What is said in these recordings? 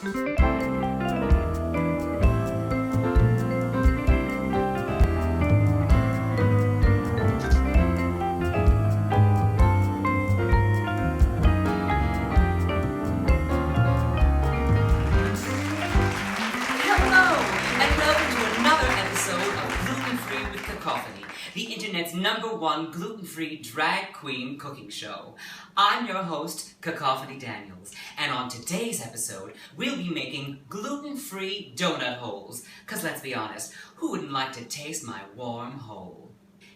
Cacophony, the internet's #1 gluten-free drag queen cooking show. I'm your host, Cacophony Daniels, and on today's episode, we'll be making gluten-free donut holes. Cause let's be honest, who wouldn't like to taste my warm hole?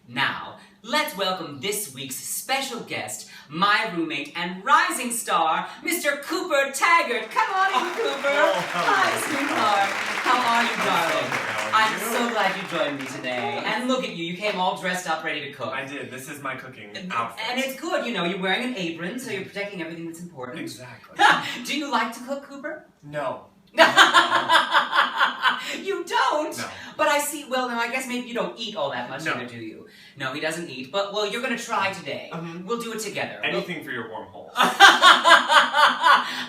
Now, let's welcome this week's special guest, my roommate and rising star, Mr. Cooper Taggard. Come on in, Cooper. Hi, sweetheart. How are you, darling? I'm so glad you joined me today. And look at you, you came all dressed up, ready to cook. I did. This is my cooking outfit. And it's good, you know, you're wearing an apron, so you're protecting everything that's important. Exactly. Do you like to cook, Cooper? No. You don't? No. But I see, well, now I guess maybe you don't eat all that much either, do you? No, he doesn't eat, but, well, you're going to try today. We'll do it together. Anything for your warm holes.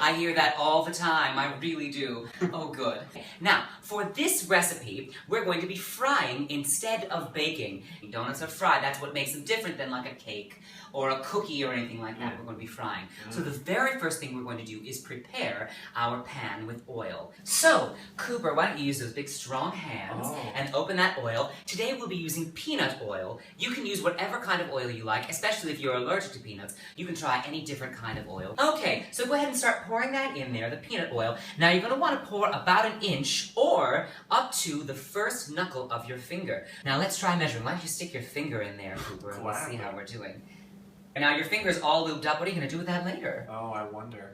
I hear that all the time. I really do. Oh, good. Now, for this recipe, we're going to be frying instead of baking. Donuts are fried. That's what makes them different than like a cake or a cookie or anything like that. We're going to be frying. So the very first thing we're going to do is prepare our pan with oil. So, Cooper, why don't you use those big strong hands and open that oil. Today we'll be using peanut oil. You can use whatever kind of oil you like, especially if you're allergic to peanuts. You can try any different kind of oil. Okay, so go ahead and start pouring that in there, the peanut oil. Now you're going to want to pour about an inch or up to the first knuckle of your finger. Now let's try measuring. Why don't you stick your finger in there, Cooper, and we'll see how we're doing. Now your finger's all lubed up. What are you going to do with that later? Oh, I wonder.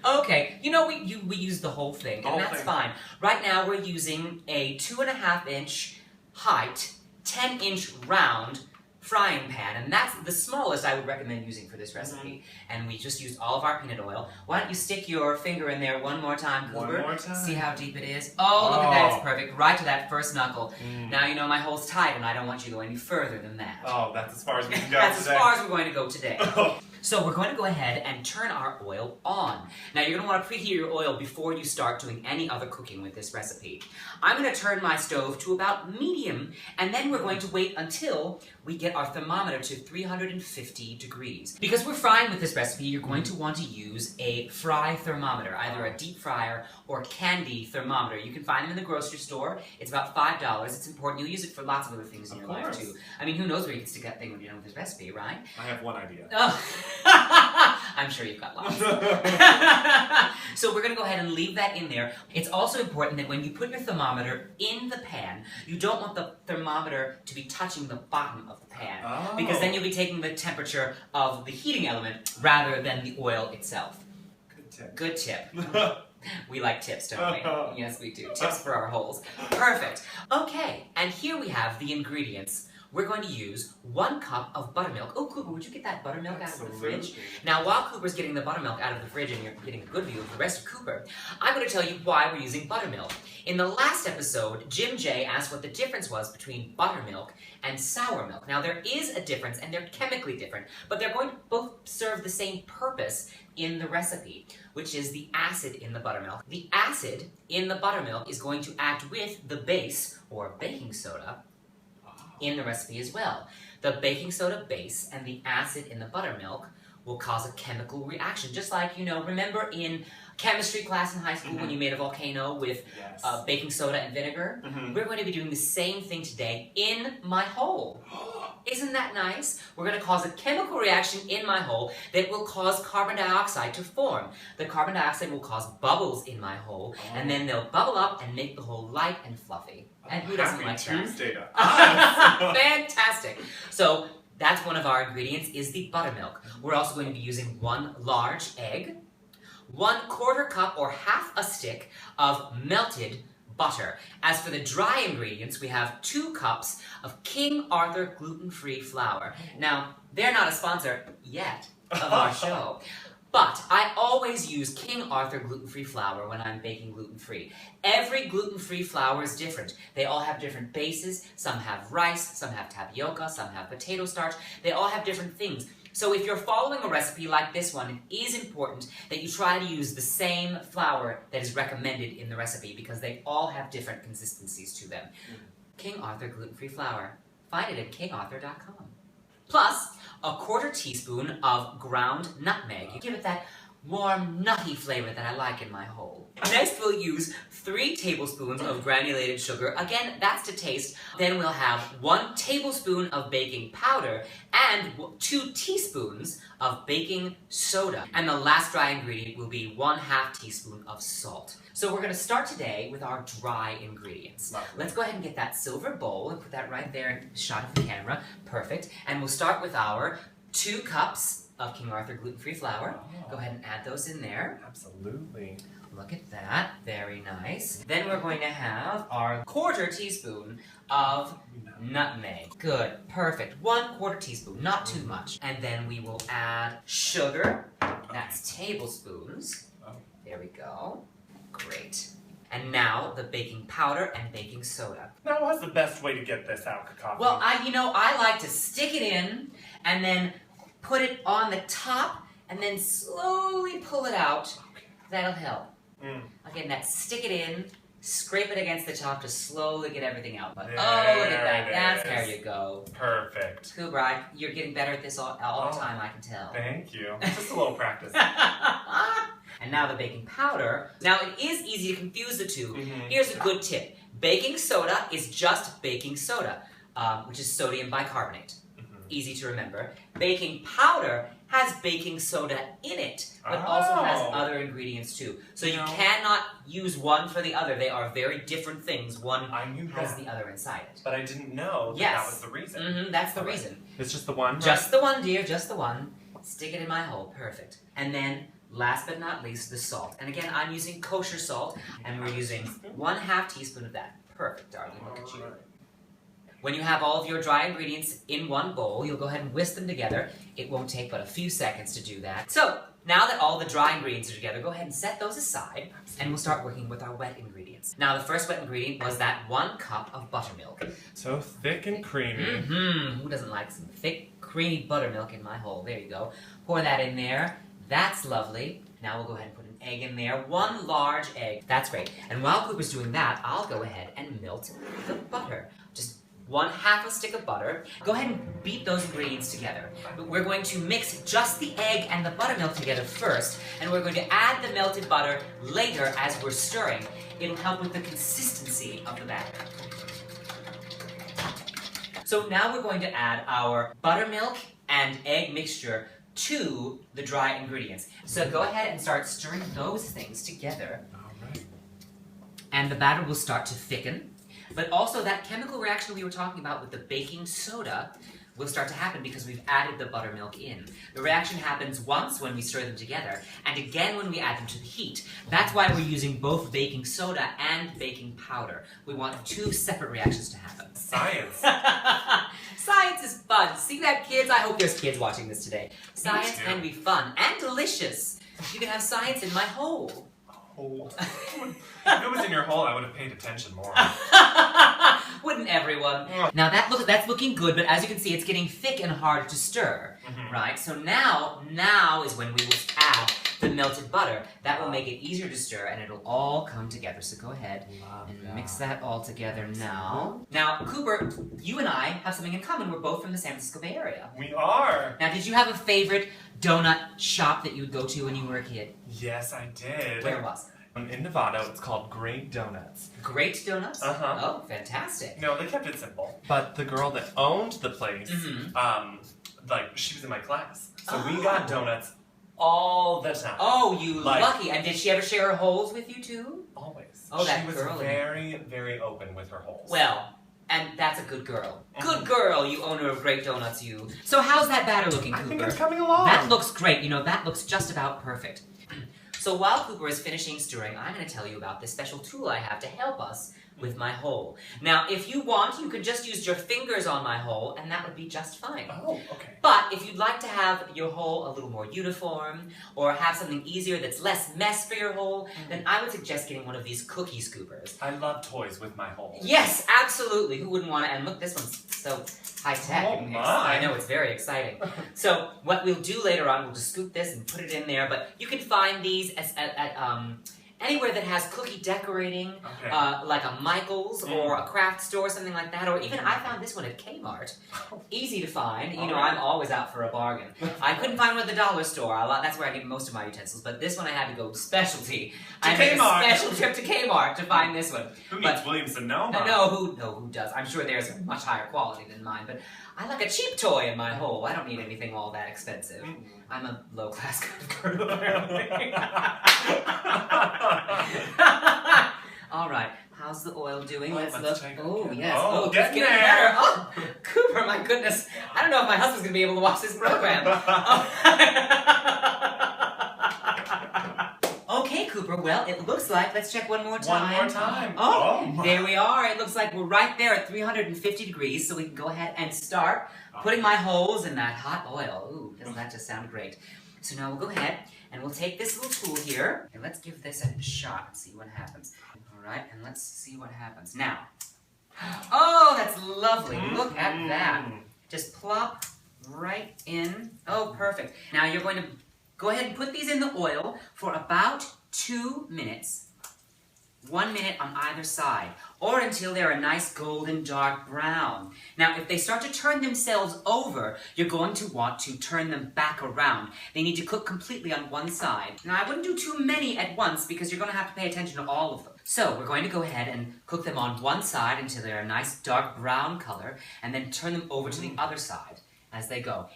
Okay, you know, we use the whole thing, and that's fine. Right now we're using a 2.5-inch height, 10-inch round frying pan, and that's the smallest I would recommend using for this recipe. And we just used all of our peanut oil. Why don't you stick your finger in there one more time, Cooper? One more time. See how deep it is? Oh, look at that, it's perfect. Right to that first knuckle. Now you know my hole's tight, and I don't want you to go any further than that. Oh, that's as far as we can go That's today. as far as we're going to go today. So we're going to go ahead and turn our oil on. Now you're going to want to preheat your oil before you start doing any other cooking with this recipe. I'm going to turn my stove to about medium, and then we're going to wait until we get our thermometer to 350 degrees. Because we're frying with this recipe, you're going to want to use a fry thermometer, either a deep fryer or candy thermometer. You can find them in the grocery store. It's about $5. It's important. You'll use it for lots of other things in your life too. I mean, who knows where you can stick that thing when you're done with this recipe, right? I have one idea. Oh. I'm sure you've got lots. So we're going to go ahead and leave that in there. It's also important that when you put your thermometer in the pan, you don't want the thermometer to be touching the bottom of the pan. Because then you'll be taking the temperature of the heating element rather than the oil itself. Good tip. Good tip. We like tips, don't we? Yes, we do. Tips for our holes. Perfect. Okay, and here we have the ingredients. We're going to use 1 cup of buttermilk. Oh, Cooper, would you get that buttermilk out of the fridge? Now, while Cooper's getting the buttermilk out of the fridge and you're getting a good view of the rest of Cooper, I'm going to tell you why we're using buttermilk. In the last episode, Jim J asked what the difference was between buttermilk and sour milk. Now, there is a difference, and they're chemically different, but they're going to both serve the same purpose in the recipe, which is the acid in the buttermilk. The acid in the buttermilk is going to act with the base, or baking soda, in the recipe as well. The baking soda base and the acid in the buttermilk will cause a chemical reaction. Just like, you know, remember in chemistry class in high school when you made a volcano with baking soda and vinegar? We're going to be doing the same thing today in my hole. Isn't that nice? We're going to cause a chemical reaction in my hole that will cause carbon dioxide to form. The carbon dioxide will cause bubbles in my hole, and then they'll bubble up and make the hole light and fluffy. And who doesn't like that? Fantastic. So that's one of our ingredients is the buttermilk. We're also going to be using 1 large egg, 1/4 cup or half a stick of melted butter. As for the dry ingredients, we have 2 cups of King Arthur gluten-free flour. Now, they're not a sponsor yet of our show, but I always use King Arthur gluten-free flour when I'm baking gluten-free. Every gluten-free flour is different. They all have different bases. Some have rice, some have tapioca, some have potato starch. They all have different things. So if you're following a recipe like this one, it is important that you try to use the same flour that is recommended in the recipe because they all have different consistencies to them. King Arthur gluten-free flour. Find it at kingarthur.com. Plus, a 1/4 teaspoon of ground nutmeg. You give it that warm, nutty flavor that I like in my hole. Next, we'll use 3 tablespoons of granulated sugar. Again, that's to taste. Then we'll have 1 tablespoon of baking powder and 2 teaspoons of baking soda. And the last dry ingredient will be 1/2 teaspoon of salt. So we're going to start today with our dry ingredients. Lovely. Let's go ahead and get that silver bowl and put that right there in the shot of the camera. Perfect. And we'll start with our 2 cups of King Arthur gluten-free flour. Oh. Go ahead and add those in there. Absolutely. Look at that. Very nice. Then we're going to have our 1/4 teaspoon of nutmeg. Good. Perfect. 1/4 teaspoon. Not too much. And then we will add sugar. That's tablespoons. There we go. Great. And now the baking powder and baking soda. Now, what's the best way to get this out, Cacophony? Well, I like to stick it in and then put it on the top and then slowly pull it out. Okay. That'll help. Mm. Again, that's stick it in, scrape it against the top to slowly get everything out. But, There oh, look at that. it That's is. how you go. Perfect. Cooper, you're getting better at this all the time, I can tell. Thank you. Just a little practice. And now the baking powder. Now, it is easy to confuse the two. Mhm. Here's a good tip. Baking soda is just baking soda, which is sodium bicarbonate. Easy to remember. Baking powder has baking soda in it, but also has other ingredients too. So you cannot use one for the other. They are very different things. One I knew has that, the other inside it. but I didn't know that, Yes. that was the reason. That's the All right. reason. It's just the one? Just the one, dear, just the one. Stick it in my hole. Perfect. And then, last but not least, the salt. And again, I'm using kosher salt, and we're using 1/2 teaspoon of that. Perfect, darling. Look at you. Alright. When you have all of your dry ingredients in one bowl, you'll go ahead and whisk them together. It won't take but a few seconds to do that. So, now that all the dry ingredients are together, go ahead and set those aside, and we'll start working with our wet ingredients. Now, the first wet ingredient was that 1 cup of buttermilk. So thick and creamy. Who doesn't like some thick, creamy buttermilk in my hole? There you go. Pour that in there. That's lovely. Now we'll go ahead and put an egg in there. 1 large egg. That's great. And while Cooper's doing that, I'll go ahead and melt the butter. Just 1/2 stick of butter. Go ahead and beat those ingredients together. But we're going to mix just the egg and the buttermilk together first, and we're going to add the melted butter later as we're stirring. It'll help with the consistency of the batter. So now we're going to add our buttermilk and egg mixture to the dry ingredients. So go ahead and start stirring those things together. Alright. And the batter will start to thicken. But also that chemical reaction we were talking about with the baking soda will start to happen because we've added the buttermilk in. The reaction happens once when we stir them together, and again when we add them to the heat. That's why we're using both baking soda and baking powder. We want 2 separate reactions to happen. Science. Science is fun. See that, kids? I hope there's kids watching this today. Science too. can be fun and delicious. You can have science in my hole. Hole. If it was in your hole, I would have paid attention more. Wouldn't everyone? Now that's looking good, but as you can see, it's getting thick and hard to stir, right? So now is when we will add the melted butter. That will make it easier to stir, and it'll all come together. So go ahead and mix that all together now. Now, Cooper, you and I have something in common. We're both from the San Francisco Bay Area. We are. Now, did you have a favorite donut shop that you would go to when you were a kid? Yes, I did. Where was it? In Nevada, it's called Great Donuts. Great Donuts? Uh-huh. Oh, fantastic. No, they kept it simple. But the girl that owned the place, she was in my class. So we got donuts all the time. Oh, you lucky. And did she ever share her holes with you, too? Always. Oh, that She was girl. very, very open with her holes. Well, and that's a good girl. Good girl, you owner of Great Donuts, you. So how's that batter looking, Cooper? I think it's coming along. That looks great. You know, that looks just about perfect. So while Cooper is finishing stirring, I'm going to tell you about this special tool I have to help us with my hole. Now, if you want, you could just use your fingers on my hole, and that would be just fine. Oh, okay. But if you'd like to have your hole a little more uniform, or have something easier that's less mess for your hole, then I would suggest getting one of these cookie scoopers. I love toys with my hole. Yes, absolutely. Who wouldn't want to? And look, this one's so high-tech. Oh, my. I know, it's very exciting. So what we'll do later on, we'll just scoop this and put it in there, but you can find these at anywhere that has cookie decorating, like a Michael's or a craft store, something like that, or even I found this one at Kmart. Easy to find. You know, I'm always out for a bargain. I couldn't find one at the dollar store. That's where I get most of my utensils, but this one I had to go specialty. I made a special trip to Kmart to find this one. Who needs Williams-Sonoma? Who does? I'm sure theirs are much higher quality than mine, but I like a cheap toy in my hole. I don't need anything all that expensive. I'm a low-class kind of girl, apparently. All right, how's the oil doing? Let's look. Oh, yes. Oh, it's getting better. Oh, Cooper, my goodness. I don't know if my husband's going to be able to watch this program. Okay, Cooper, well, it looks like, let's check one more time. One more time. Oh, there we are. It looks like we're right there at 350 degrees, so we can go ahead and start putting my holes in that hot oil. Ooh, doesn't that just sound great? So now we'll go ahead and we'll take this little tool here, and let's give this a shot and see what happens. All right, and let's see what happens. Now, oh, that's lovely. Look at that. Just plop right in. Oh, perfect. Now you're going to go ahead and put these in the oil for about 2 minutes. 1 minute on either side, or until they're a nice golden dark brown. Now, if they start to turn themselves over, you're going to want to turn them back around. They need to cook completely on one side. Now, I wouldn't do too many at once because you're going to have to pay attention to all of them. So, we're going to go ahead and cook them on one side until they're a nice dark brown color, and then turn them over to the other side as they go.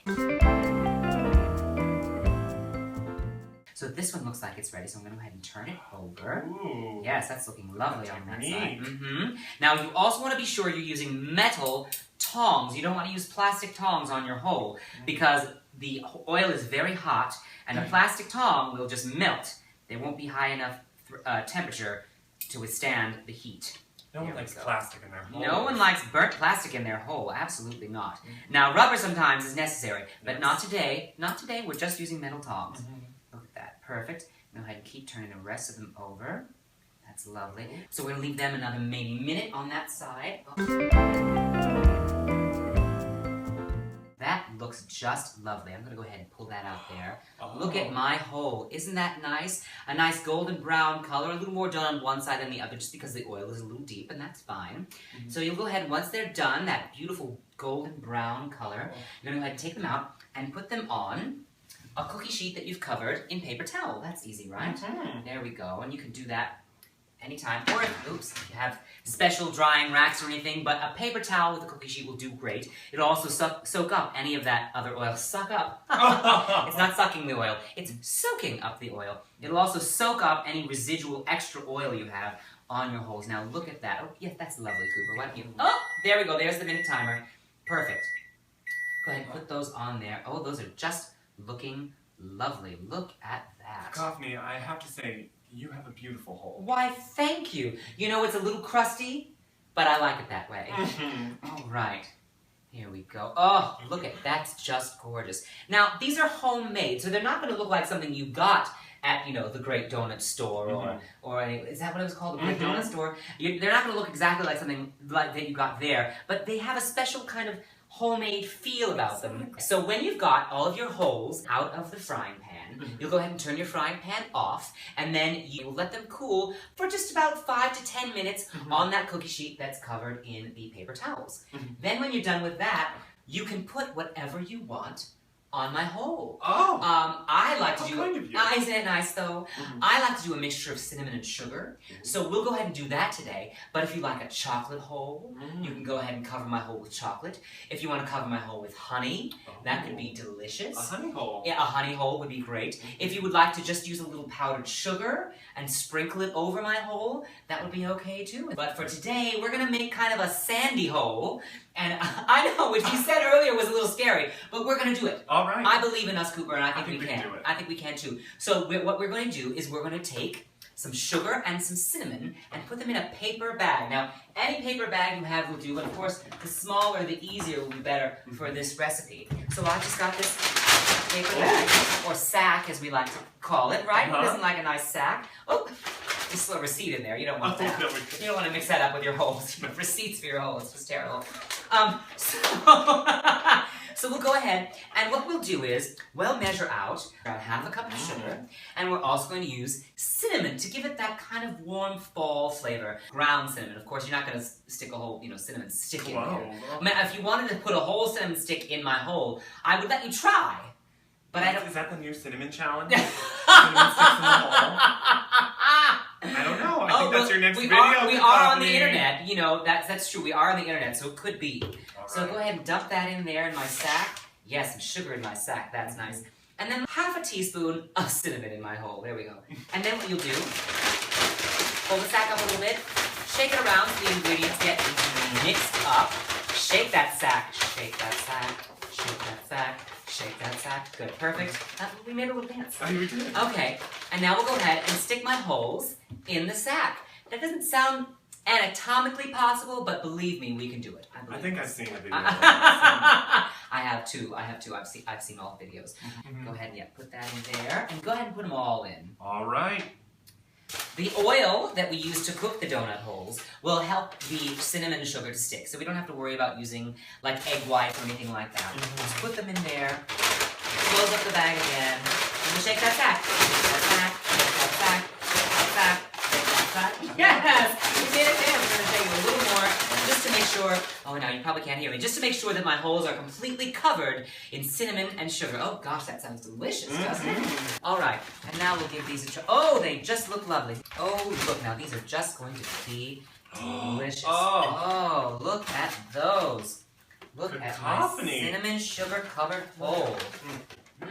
So this one looks like it's ready, so I'm going to go ahead and turn it over. Ooh. Yes, that's looking lovely on that side. Now, you also want to be sure you're using metal tongs. You don't want to use plastic tongs on your hole because the oil is very hot, and a plastic tong will just melt. There won't be high enough temperature to withstand the heat. No one likes plastic in their hole. No one likes burnt plastic in their hole. Absolutely not. Now, rubber sometimes is necessary, but not today. Not today. We're just using metal tongs. Look at that. Perfect. Go ahead and keep turning the rest of them over. That's lovely. So we're going to leave them another maybe minute on that side. That looks just lovely. I'm going to go ahead and pull that out there. Look at my hole. Isn't that nice? A nice golden brown color. A little more done on one side than the other just because the oil is a little deep, and that's fine. So you'll go ahead and once they're done, that beautiful golden brown color, you're going to go ahead and take them out and put them on a cookie sheet that you've covered in paper towel. That's easy, right? There we go. And you can do that anytime. Or if you have special drying racks or anything, but a paper towel with a cookie sheet will do great. It'll also soak up any of that other oil. Suck up. It's not sucking the oil. It's soaking up the oil. It'll also soak up any residual extra oil you have on your holes. Now look at that. Oh, yes, that's lovely, Cooper. Why don't you... Oh, there we go. There's the minute timer. Perfect. Go ahead and put those on there. Oh, those are just looking lovely. Look at that. Cacophony, I have to say, you have a beautiful hole. Why, thank you. You know, it's a little crusty, but I like it that way. All right. Here we go. Oh, look at that's just gorgeous. Now, these are homemade, so they're not going to look like something you got at, you know, the Great Donut store or is that what it was called? The Great Donut store? They're not going to look exactly like something like that you got there, but they have a special kind of homemade feel about them. So when you've got all of your holes out of the frying pan, you'll go ahead and turn your frying pan off, and then you let them cool for just about 5 to 10 minutes on that cookie sheet that's covered in the paper towels. Then when you're done with that, you can put whatever you want on my hole. Oh! I like to do... kind of you. Isn't it nice, though? I like to do a mixture of cinnamon and sugar. So we'll go ahead and do that today. But if you like a chocolate hole, you can go ahead and cover my hole with chocolate. If you want to cover my hole with honey, that could be delicious. A honey hole. Yeah, a honey hole would be great. If you would like to just use a little powdered sugar and sprinkle it over my hole, that would be okay, too. But for today, we're going to make kind of a sandy hole. And I know, which you said earlier was a little scary, but we're going to do it. All right. I believe in us, Cooper, and I think we can. do it. I think we can, too. So what we're going to do is we're going to take some sugar and some cinnamon and put them in a paper bag. Now, any paper bag you have will do, but of course, the smaller, the easier will be better for this recipe. So I just got this paper bag, or sack as we like to call it, right? Who doesn't like a nice sack? Oh, just a receipt in there. You don't want that. You don't want to mix that up with your holes. Receipts for your holes. It's just terrible. So we'll go ahead, and what we'll do is, we'll measure out about half a cup of sugar, and we're also going to use cinnamon to give it that kind of warm fall flavor. Ground cinnamon. Of course, you're not going to stick a whole, cinnamon stick in there. I mean, if you wanted to put a whole cinnamon stick in my hole, I would let you try. But I don't... Is that the new cinnamon challenge? Cinnamon sticks in the hole? I don't know. I think that's your next video. We are on the internet. That's true. We are on the internet, so it could be. So go ahead and dump that in there in my sack. Yes, some sugar in my sack. That's nice. And then half a teaspoon of cinnamon in my hole. There we go. And then what you'll do, hold the sack up a little bit, shake it around so the ingredients get mixed up. Shake that sack. Shake that sack. Shake that sack. Shake that sack. Good. Perfect. We made a little dance. Oh, we did. Okay. And now we'll go ahead and stick my holes in the sack. That doesn't sound anatomically possible, but believe me, we can do it. I think I've seen a video. I have too. I've seen all the videos. Go ahead and put that in there, and go ahead and put them all in. All right. The oil that we use to cook the donut holes will help the cinnamon and sugar to stick, so we don't have to worry about using like egg white or anything like that. Just put them in there. Close up the bag again. And we'll shake that sack. Shake that sack. Shake that sack. Shake that sack. Shake that sack. Yes! We did it there. We're going to shake it a little more just to make sure... Oh, now you probably can't hear me. Just to make sure that my holes are completely covered in cinnamon and sugar. Oh, gosh, that sounds delicious, doesn't it? All right. And now we'll give these a try. Oh, they just look lovely. Oh, look. Now, these are just going to be delicious. Oh, look at those. Look at my cinnamon sugar-covered hole. I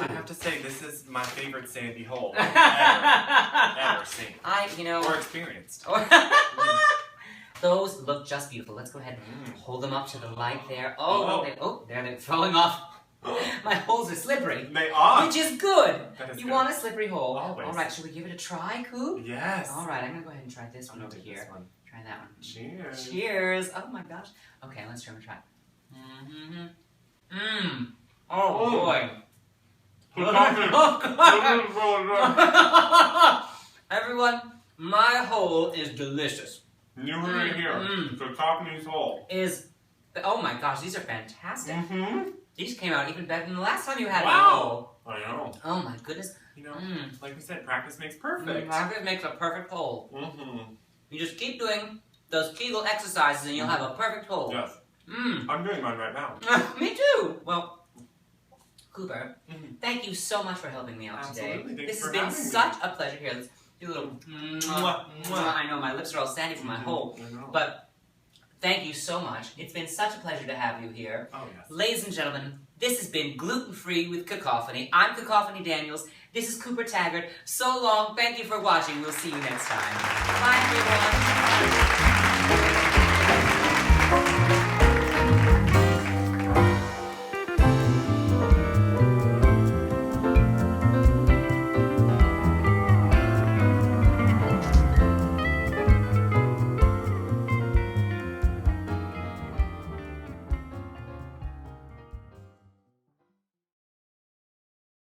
have to say, this is my favorite sandy hole I've ever seen. Or experienced. Those look just beautiful. Let's go ahead and hold them up to the light there. They're falling off. My holes are slippery. They are. Which is good. That is you good. want a slippery hole. Always. All right, should we give it a try, Coop? Yes. All right, I'm going to go ahead and try this one over here. This one. Try that one. Cheers. Cheers. Oh, my gosh. Okay, let's try Oh, boy. Everyone, my hole is delicious. You heard it here. Cacophony's hole. Oh my gosh, these are fantastic. These came out even better than the last time you had a hole. I know. Oh my goodness. Like we said, practice makes perfect. Practice makes a perfect hole. You just keep doing those Kegel exercises and you'll have a perfect hole. Yes. I'm doing mine right now. Me too. Well, Cooper, thank you so much for helping me out today. This has been such a pleasure. Here, let's do a little mwah, mwah. I know my lips are all sandy from my hole, but thank you so much. It's been such a pleasure to have you here. Oh, yes. Ladies and gentlemen, this has been Gluten Free with Cacophony. I'm Cacophony Daniels. This is Cooper Taggard. So long. Thank you for watching. We'll see you next time. Bye, everyone.